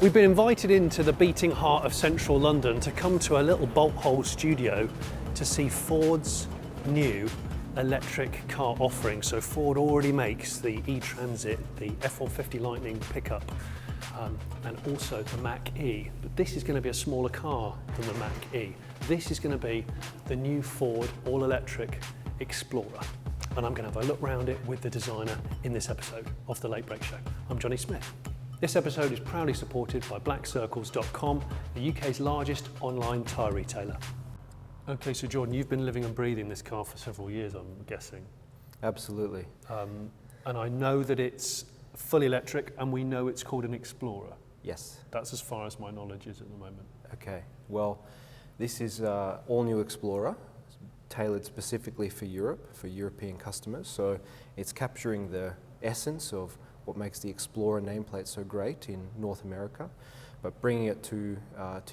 We've been invited into the beating heart of central London to come to a little bolt hole studio to see Ford's new electric car offering. So Ford already makes the e-Transit, the F150 Lightning pickup, and also the Mach-E. But this is going to be a smaller car than the Mach-E. This is going to be the new Ford all-electric Explorer. And I'm going to have a look round it with the designer in this episode of The Late Break Show. I'm Jonny Smith. This episode is proudly supported by blackcircles.com, the UK's largest online tyre retailer. Okay, so Jordan, you've been living and breathing this car for several years, I'm guessing. Absolutely. And I know that it's fully electric, and we know it's called an Explorer. Yes. That's as far as my knowledge is at the moment. Okay, well, this is all new Explorer, tailored specifically for Europe, for European customers. So it's capturing the essence of what makes the Explorer nameplate so great in North America, but bringing it to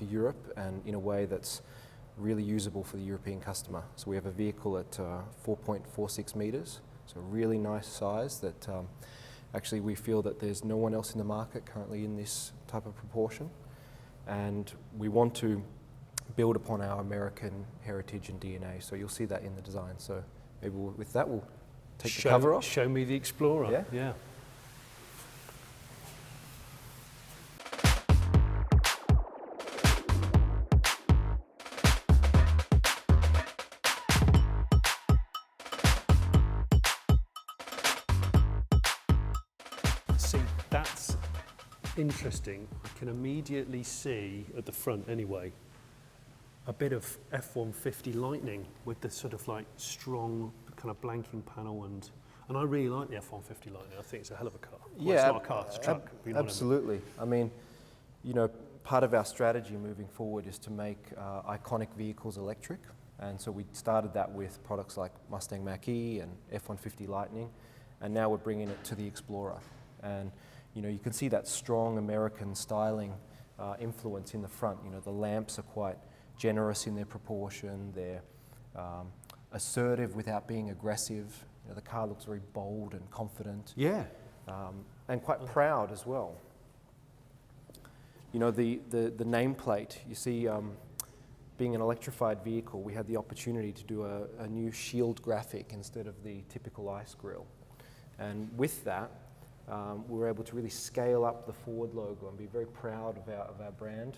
Europe and in a way that's really usable for the European customer. So we have a vehicle at 4.46 meters, so a really nice size that actually we feel that there's no one else in the market currently in this type of proportion. And we want to build upon our American heritage and DNA, so you'll see that in the design. So maybe with that we'll take the cover off. Show me the Explorer. Yeah. See, that's interesting. I can immediately see at the front anyway a bit of F150 Lightning with the sort of like strong kind of blanking panel, and I really like the F150 Lightning. I think it's a hell of a car. Well, Yeah, it's not a car, it's a truck. You know what I mean? absolutely. I mean, you know, part of our strategy moving forward is to make iconic vehicles electric, and so we started that with products like Mustang Mach-E and F150 Lightning, and now we're bringing it to the Explorer. And you know, you can see that strong American styling influence in the front. You know, the lamps are quite generous in their proportion. They're assertive without being aggressive. You know, the car looks very bold and confident. Yeah. And quite proud as well. You know, the nameplate, you see, being an electrified vehicle, we had the opportunity to do a new shield graphic instead of the typical ICE grille. And with that, we were able to really scale up the Ford logo and be very proud of our brand.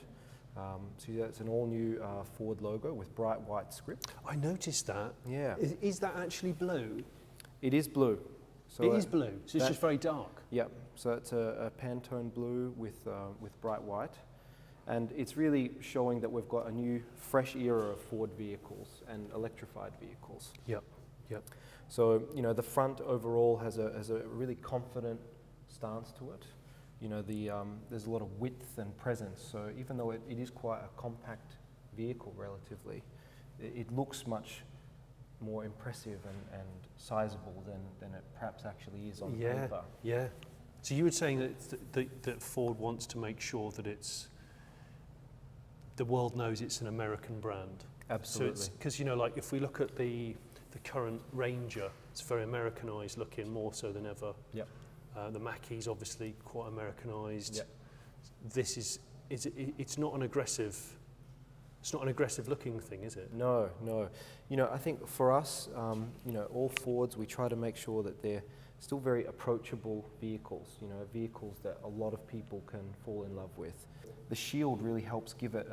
So that's an all-new Ford logo with bright white script. I noticed that. Yeah. Is that actually blue? It is blue. So it is blue, so it's just very dark. Yep. So it's a Pantone blue with bright white, and it's really showing that we've got a new, fresh era of Ford vehicles and electrified vehicles. Yep. So you know, the front overall has a really confident stance to it. You know, there's a lot of width and presence, so even though it is quite a compact vehicle relatively, it looks much more impressive and sizable than it perhaps actually is on paper. Yeah. So you were saying that Ford wants to make sure that the world knows it's an American brand. Absolutely. So because, you know, like if we look at the current Ranger, it's very Americanized looking, more so than ever. Yep. The Mach-E's obviously quite Americanized. Yep. This it's not an aggressive looking thing, is it? No. You know, I think for us, you know, all Fords, we try to make sure that they're still very approachable vehicles, you know, vehicles that a lot of people can fall in love with. The shield really helps give it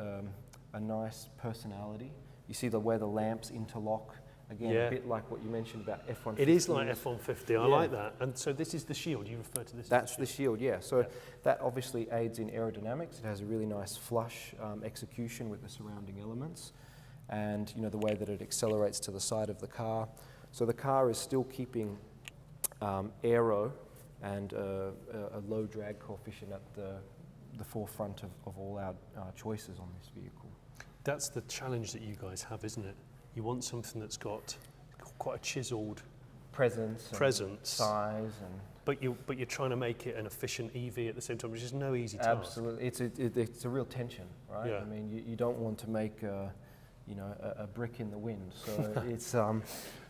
a nice personality. You see the way the lamps interlock. Again, a bit like what you mentioned about F150. It is like F150, I like that. And so this is the shield, you refer to this That's as the shield, yeah. So that obviously aids in aerodynamics. It has a really nice flush execution with the surrounding elements, and you know, the way that it accelerates to the side of the car. So the car is still keeping aero and a low drag coefficient at the forefront of all our choices on this vehicle. That's the challenge that you guys have, isn't it? You want something that's got quite a chiseled presence, size, but you're trying to make it an efficient EV at the same time, which is no easy task. Absolutely, it's a real tension, right? Yeah. I mean, you don't want to make a brick in the wind, so it's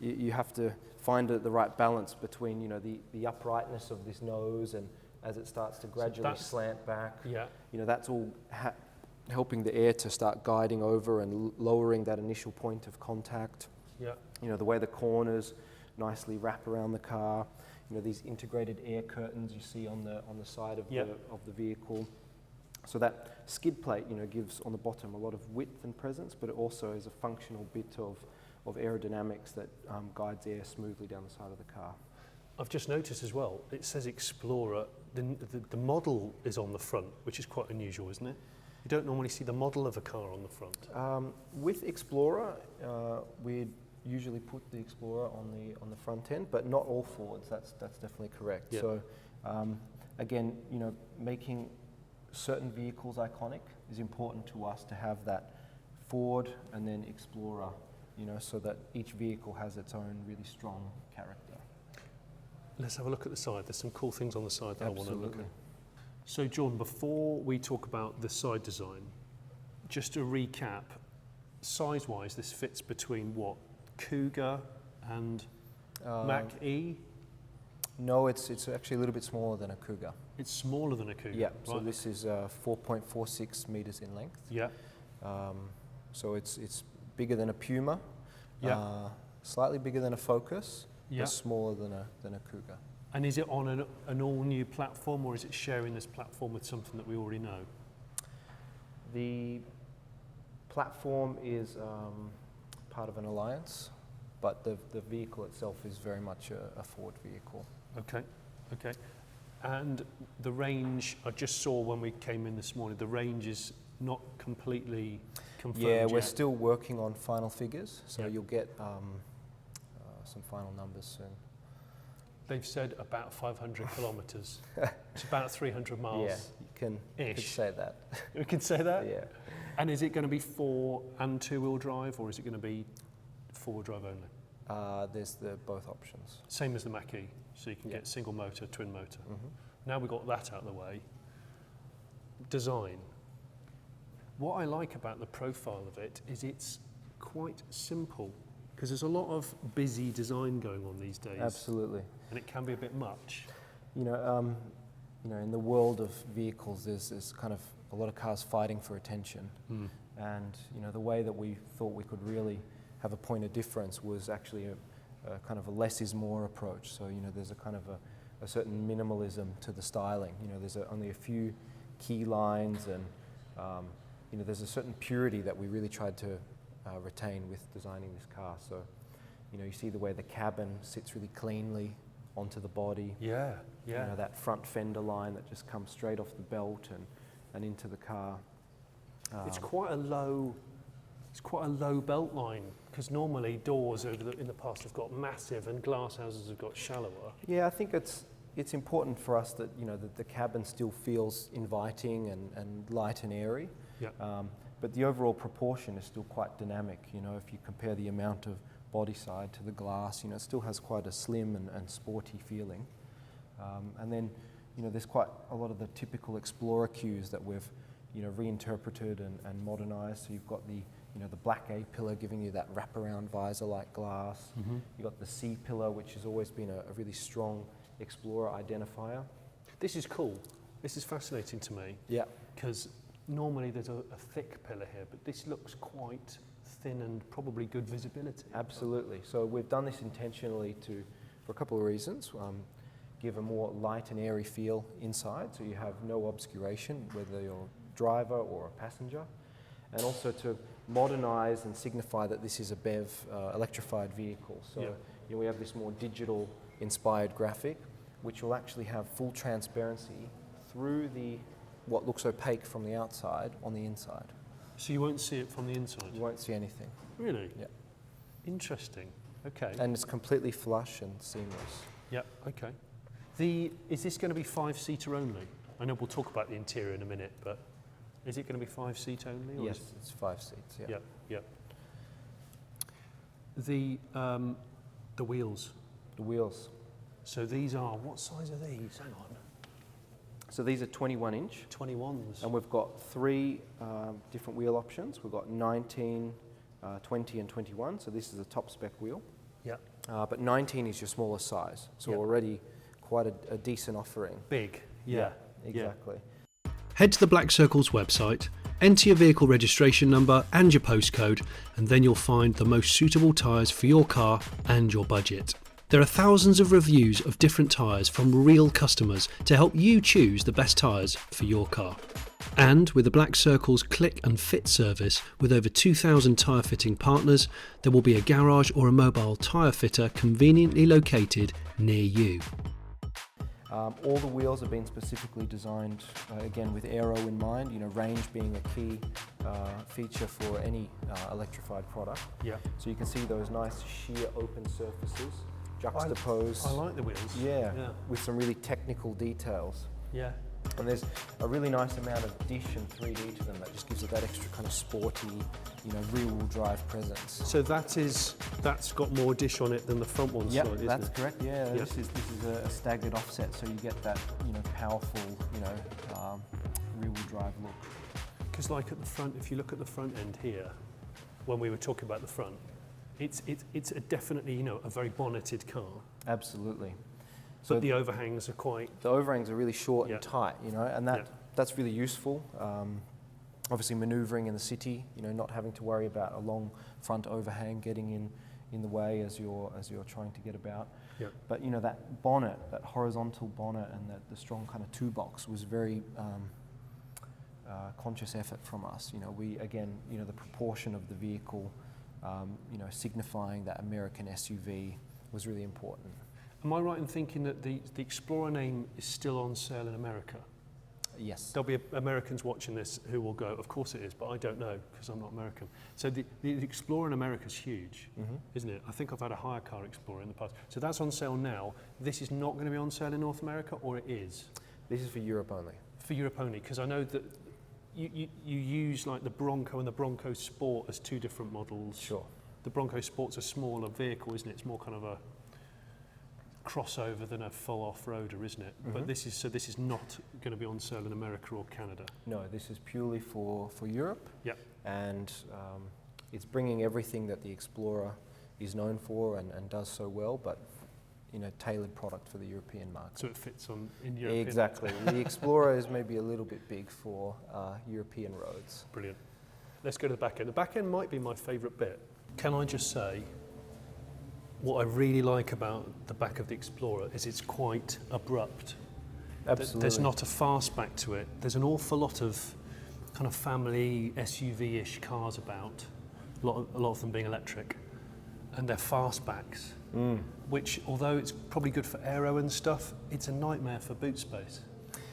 you have to find the right balance between the uprightness of this nose and as it starts to gradually slant back. Yeah. that's all helping the air to start guiding over and lowering that initial point of contact. Yeah. The way the corners nicely wrap around the car. These integrated air curtains you see on the side of the vehicle. So that skid plate, gives on the bottom a lot of width and presence, but it also is a functional bit of aerodynamics that guides air smoothly down the side of the car. I've just noticed as well, it says Explorer. The model is on the front, which is quite unusual, isn't it? You don't normally see the model of a car on the front. With Explorer, we'd usually put the Explorer on the front end, but not all Fords. That's definitely correct. Yep. So again, making certain vehicles iconic is important to us to have that Ford and then Explorer, so that each vehicle has its own really strong character. Let's have a look at the side. There's some cool things on the side that Absolutely. I want to look at. So John, before we talk about the side design, just to recap, size-wise, this fits between what? Kuga and Mach-E? No, it's actually a little bit smaller than a Kuga. It's smaller than a Kuga. Yeah, right? so this is 4.46 meters in length. Yeah. So it's bigger than a Puma. Yeah. Slightly bigger than a Focus. Yeah. But smaller than a Kuga. And is it on an all-new platform, or is it sharing this platform with something that we already know? The platform is part of an alliance, but the vehicle itself is very much a Ford vehicle. Okay. And the range, I just saw when we came in this morning, the range is not completely confirmed Yeah, we're yet. still working on final figures, so Yeah. you'll get some final numbers soon. They've said about 500 kilometres. It's about 300 miles. Yeah, you can say that. We can say that? Yeah. And is it going to be 4 and 2-wheel drive, or is it going to be 4-wheel drive only? There's both options. Same as the Mach-E, so you can get single motor, twin motor. Mm-hmm. Now we've got that out of the way. Design. What I like about the profile of it is it's quite simple, because there's a lot of busy design going on these days. Absolutely. And it can be a bit much. In the world of vehicles, there's kind of a lot of cars fighting for attention. Mm. And, the way that we thought we could really have a point of difference was actually a kind of a less is more approach. So, there's a kind of a certain minimalism to the styling. There's only a few key lines, and, there's a certain purity that we really tried to retain with designing this car. So, you see the way the cabin sits really cleanly onto the body. Yeah. That front fender line that just comes straight off the belt and into the car. It's quite a low belt line, because normally doors in the past have got massive and glass houses have got shallower. Yeah, I think it's important for us that that the cabin still feels inviting and light and airy. Yeah. But the overall proportion is still quite dynamic. If you compare the amount of body side to the glass, it still has quite a slim and sporty feeling. And then, there's quite a lot of the typical Explorer cues that we've, reinterpreted and modernized. So you've got the black A-pillar giving you that wraparound visor-like glass. Mm-hmm. You've got the C-pillar, which has always been a really strong Explorer identifier. This is cool. This is fascinating to me. Yeah. Because normally there's a thick pillar here, but this looks quite thin and probably good visibility. Absolutely. So we've done this intentionally for a couple of reasons. Give a more light and airy feel inside, so you have no obscuration, whether you're a driver or a passenger. And also to modernize and signify that this is a BEV electrified vehicle. So we have this more digital inspired graphic, which will actually have full transparency through what looks opaque from the outside on the inside. So you won't see it from the inside? You won't see anything. Really? Yeah. Interesting. Okay. And it's completely flush and seamless. Yeah, okay. Is this going to be 5-seater only? I know we'll talk about the interior in a minute, but is it going to be 5-seat only? Or Yes, it's 5 seats, yeah. Yeah. The wheels. The wheels. So these are, what size are these? Hang on. So these are 21-inch. 21s. And we've got 3 different wheel options. We've got 19, 20 and 21. So this is a top spec wheel. Yeah. But 19 is your smallest size. So already quite a decent offering. Big. Yeah. Exactly. Head to the Black Circle's website, enter your vehicle registration number and your postcode, and then you'll find the most suitable tyres for your car and your budget. There are thousands of reviews of different tyres from real customers to help you choose the best tyres for your car. And with the Black Circle's Click and Fit service, with over 2,000 tyre fitting partners, there will be a garage or a mobile tyre fitter conveniently located near you. All the wheels have been specifically designed, again, with aero in mind, range being a key feature for any electrified product. Yeah. So you can see those nice sheer open surfaces juxtaposed. I like the wheels. Yeah, with some really technical details. Yeah. And there's a really nice amount of dish and 3D to them that just gives it that extra kind of sporty, rear-wheel drive presence. So that's got more dish on it than the front one slide, isn't that's it? correct. Yeah, yep. This is a staggered offset, so you get that powerful rear-wheel drive look. Because like at the front, if you look at the front end here, when we were talking about the front, it's definitely a very bonneted car. Absolutely. But the overhangs are quite... The overhangs are really short and tight, and that's really useful. Obviously manoeuvring in the city, not having to worry about a long front overhang getting in the way as you're trying to get about. Yeah. But that bonnet, that horizontal bonnet, and the strong kind of two box was very conscious effort from us. We again, the proportion of the vehicle, signifying that American SUV was really important. Am I right in thinking that the Explorer name is still on sale in America? Yes. There'll be Americans watching this who will go, of course it is, but I don't know because I'm not American. So the Explorer in America is huge, isn't it? I think I've had a hire car Explorer in the past. So that's on sale now. This is not going to be on sale in North America, or it is? This is for Europe only. For Europe only, because I know that you use like the Bronco and the Bronco Sport as two different models. Sure. The Bronco Sport's a smaller vehicle, isn't it? It's more kind of a crossover than a full off-roader, isn't it? But this is not going to be on sale in America or Canada. No, this is purely for Europe. Yep. And it's bringing everything that the Explorer is known for and does so well, but tailored product for the European market. So it fits in Europe. Exactly. The Explorer is maybe a little bit big for European roads. Brilliant. Let's go to the back end. The back end might be my favourite bit. Can I just say, what I really like about the back of the Explorer is it's quite abrupt. Absolutely. There's not a fastback to it. There's an awful lot of kind of family SUV-ish cars about, a lot of them being electric, and they're fastbacks, which, although it's probably good for aero and stuff, it's a nightmare for boot space.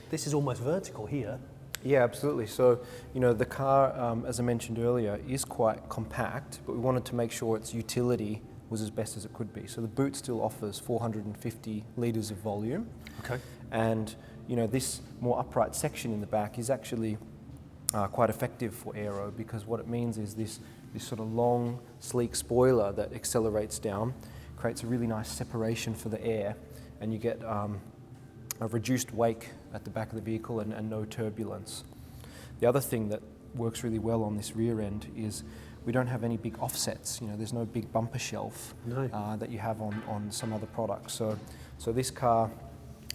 This is almost vertical here. Yeah, absolutely. So, the car, as I mentioned earlier, is quite compact, but we wanted to make sure its utility was as best as it could be. So the boot still offers 450 litres of volume. Okay. And this more upright section in the back is actually quite effective for aero, because what it means is this sort of long, sleek spoiler that accelerates down creates a really nice separation for the air, and you get a reduced wake at the back of the vehicle and no turbulence. The other thing that works really well on this rear end is we don't have any big offsets. There's no big bumper shelf that you have on some other products. So this car,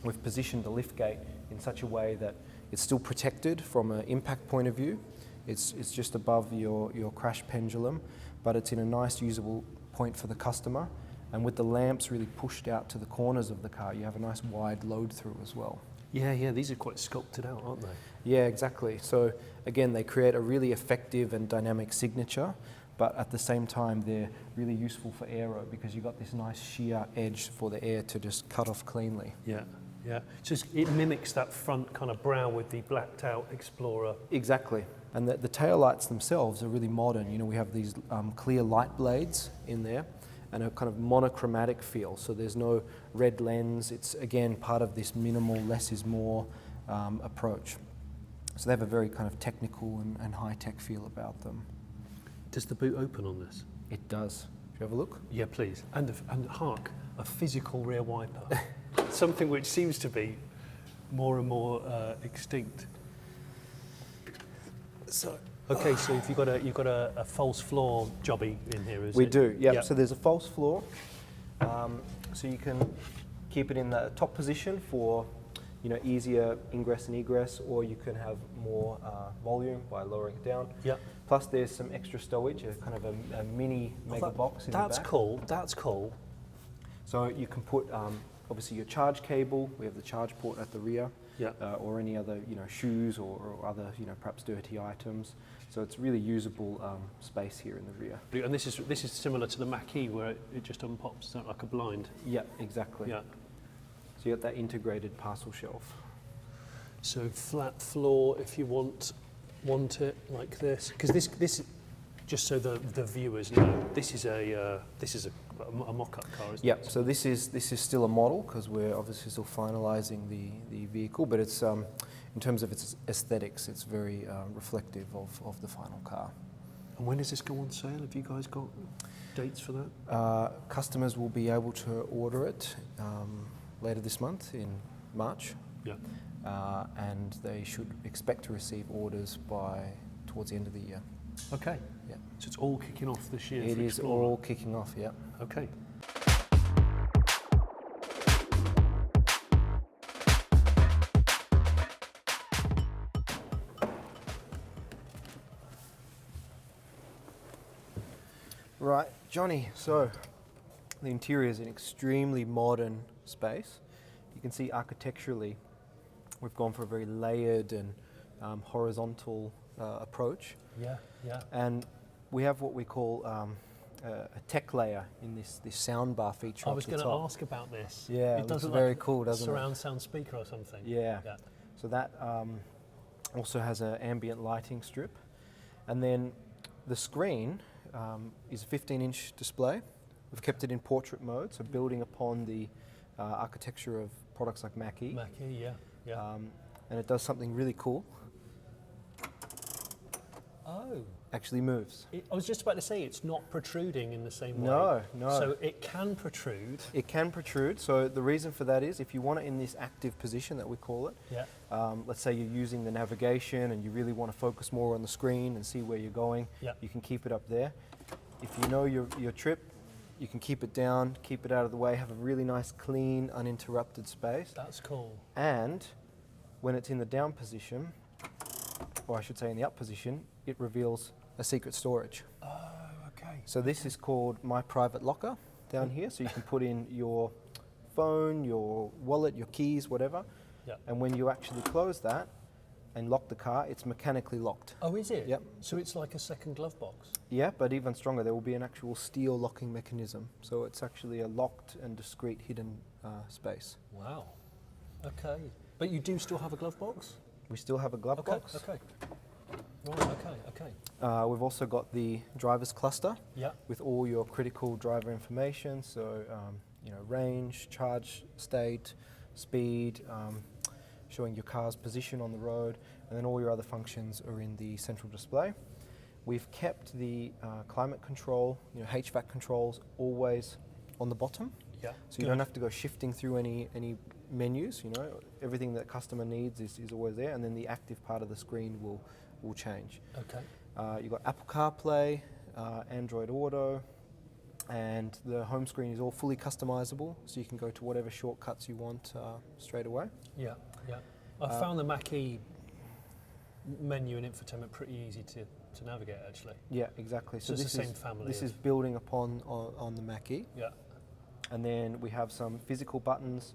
we've positioned the liftgate in such a way that it's still protected from an impact point of view. It's just above your crash pendulum, but it's in a nice usable point for the customer. And with the lamps really pushed out to the corners of the car, you have a nice wide load through as well. Yeah, these are quite sculpted out, aren't they? Yeah, exactly. So again, they create a really effective and dynamic signature, but at the same time, they're really useful for aero because you've got this nice sheer edge for the air to just cut off cleanly. Yeah. It mimics that front kind of brow with the blacked out Explorer. Exactly. And the tail lights themselves are really modern. We have these clear light blades in there, and a kind of monochromatic feel. So there's no red lens. It's, again, part of this minimal, less is more approach. So they have a very kind of technical and high-tech feel about them. Does the boot open on this? It does. Do you have a look? Yeah, please. And hark, a physical rear wiper. Something which seems to be more and more extinct. So, okay, so if you've got a false floor jobby in here, is it? We do, yep. So there's a false floor, so you can keep it in the top position for, easier ingress and egress, or you can have more volume by lowering it down. Yeah. Plus there's some extra stowage, a kind of a mini mega box in the back. That's cool, that's cool. So you can put obviously your charge cable, we have the charge port at the rear, Yeah. or any other shoes or other perhaps dirty items. So it's really usable space here in the rear. And this is similar to the Mach-E where it just unpops like a blind. Yeah, exactly. Yeah. So you got that integrated parcel shelf. So flat floor if you want it like this, because this just so the viewers know, this is a mock-up car, isn't it? Yeah. So this is still a model because we're obviously still finalising the vehicle, but it's in terms of its aesthetics, it's very reflective of the final car. And when does this go on sale? Have you guys got dates for that? Customers will be able to order it later this month in March. Yeah. And they should expect to receive orders by towards the end of the year. Okay. Yeah. So it's all kicking off this year. It for is Explorer. all kicking off. Yeah. Okay. Right, Johnny. So the interior is an extremely modern space. You can see architecturally, we've gone for a very layered and horizontal approach. Yeah. Yeah. And we have what we call a tech layer in this soundbar feature. I was going to top. ask about this. Yeah, it looks does very cool, doesn't it? Surround sound speaker or something. Yeah. Yeah. So that also has an ambient lighting strip. And then the screen is a 15-inch display. We've kept it in portrait mode, so building upon the architecture of products like Mach-E. Mach-E, yeah. Yeah. And it does something really cool. Oh. Actually moves. I was just about to say it's not protruding in the same way. No, no. So it can protrude. It can protrude. So the reason for that is if you want it in this active position that we call it, Yeah. let's say you're using the navigation and you really want to focus more on the screen and see where you're going, Yeah. you can keep it up there. If you know your trip, you can keep it down, keep it out of the way, have a really nice, clean, uninterrupted space. That's cool. And when it's in the down position, or I should say in the up position, it reveals a secret storage. Oh, okay. So this is called My Private Locker down here. So you can put in your phone, your wallet, your keys, whatever. Yeah. And when you actually close that and lock the car, it's mechanically locked. Oh, is it? Yep. So it's like a second glove box? Yeah, but even stronger, there will be an actual steel locking mechanism. So it's actually a locked and discreet hidden space. Wow. Okay. But you do still have a glove box? We still have a glove box. Okay. Right, okay. We've also got the driver's cluster Yeah. with all your critical driver information. So, range, charge state, speed, showing your car's position on the road, and then all your other functions are in the central display. We've kept the climate control, HVAC controls always on the bottom. Yeah. So you don't have to go shifting through any menus, everything that customer needs is always there, and then the active part of the screen will change. Okay. You've got Apple CarPlay, Android Auto, and the home screen is all fully customizable, so you can go to whatever shortcuts you want straight away. Yeah, yeah. I found the Mach-E menu and infotainment pretty easy to navigate, actually. Yeah, exactly. So it's the same family. This is building upon on the Mach-E. Yeah. And then we have some physical buttons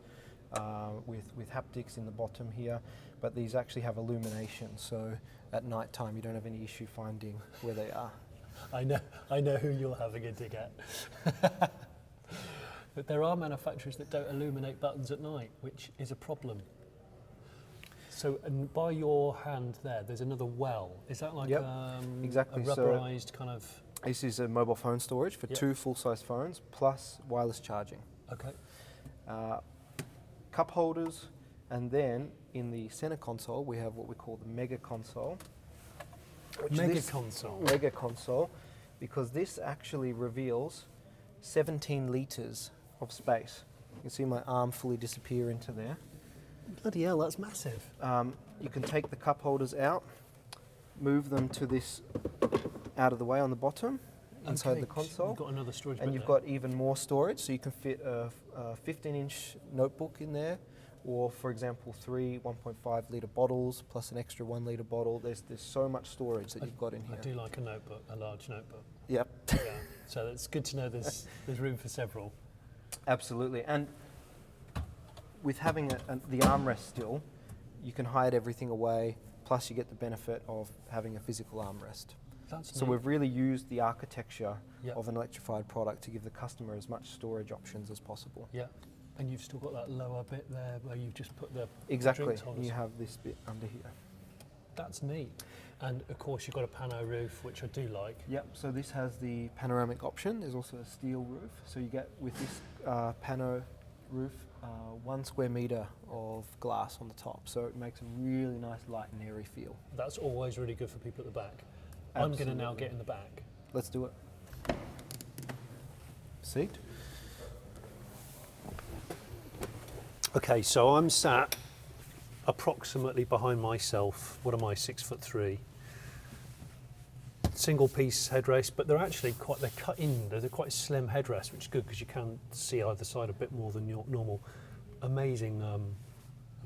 with haptics in the bottom here, but these actually have illumination, so at night time you don't have any issue finding where they are. I know who you're having a dig at. But there are manufacturers that don't illuminate buttons at night, which is a problem. So, and by your hand there's another well. Is that like exactly. a rubberized kind of... This is a mobile phone storage for 2 full-size phones plus wireless charging. Okay. Cup holders, and then in the center console we have what we call the mega console. Mega console, because this actually reveals 17 litres of space. You can see my arm fully disappear into there. Bloody hell, that's massive. You can take the cup holders out, move them to this out of the way on the bottom, inside the console. You've got another storage and bin you've there. got even more storage, so you can fit a 15-inch notebook in there, or for example, 3 1.5 litre bottles plus an extra 1 litre bottle. There's so much storage that you've got in here. I do like a notebook, a large notebook. Yep. Yeah. So it's good to know there's room for several. Absolutely. And with having the armrest still, you can hide everything away, plus you get the benefit of having a physical armrest. So we've really used the architecture of an electrified product to give the customer as much storage options as possible. Yeah, and you've still got that lower bit there where you've just put the Exactly, drinks holders. you have this bit under here. That's neat. And of course you've got a pano roof, which I do like. Yep, so this has the panoramic option. There's also a steel roof. So you get with this pano roof 1 square metre of glass on the top. So it makes a really nice light and airy feel. That's always really good for people at the back. Absolutely. I'm going to now get in the back. Let's do it. Seat. Okay, so I'm sat approximately behind myself. What am I, 6'3"? Single piece headrest, but they're actually they're cut in. They're quite slim headrests, which is good because you can see either side a bit more than your normal. Amazing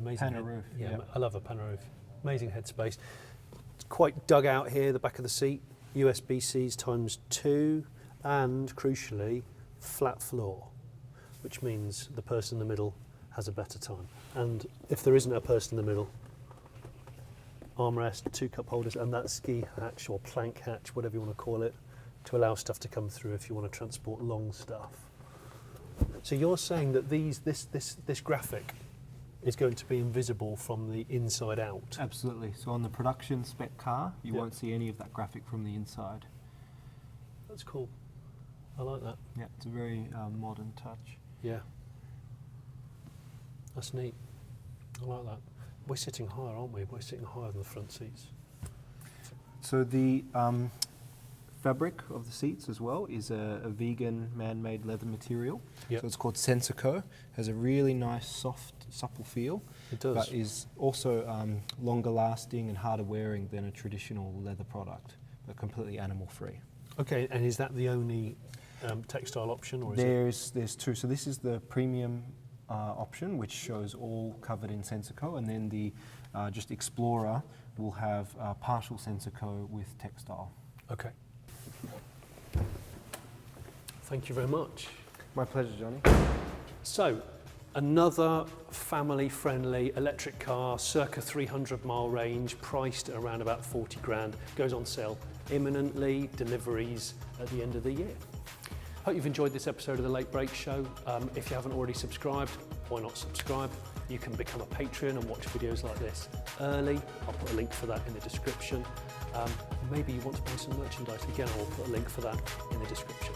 Pano roof. Yeah, I love a pano roof. Amazing headspace. It's quite dug out here, the back of the seat. USB-Cs ×2, and crucially, flat floor, which means the person in the middle has a better time. And if there isn't a person in the middle, armrest, 2 cup holders, and that ski hatch or plank hatch, whatever you want to call it, to allow stuff to come through if you want to transport long stuff. So you're saying that this graphic is going to be invisible from the inside out? Absolutely. So on the production spec car, you won't see any of that graphic from the inside. That's cool. I like that. Yeah, it's a very modern touch. Yeah. That's neat. I like that. We're sitting higher, aren't we? We're sitting higher than the front seats. So the fabric of the seats as well is a vegan man-made leather material. Yep. So it's called Sensico. Has a really nice, soft, supple feel. It does. But is also longer lasting and harder wearing than a traditional leather product, but completely animal-free. Okay, and is that the only textile option, or is There's 2. So this is the premium option, which shows all covered in Sensico, and then the just Explorer will have partial Sensico with textile. Okay. Thank you very much. My pleasure, Johnny. So, another family-friendly electric car, circa 300-mile range, priced at around about 40 grand, goes on sale imminently, deliveries at the end of the year. Hope you've enjoyed this episode of The Late Break Show. If you haven't already subscribed, why not subscribe? You can become a Patreon and watch videos like this early. I'll put a link for that in the description. Maybe you want to buy some merchandise. Again, I'll put a link for that in the description.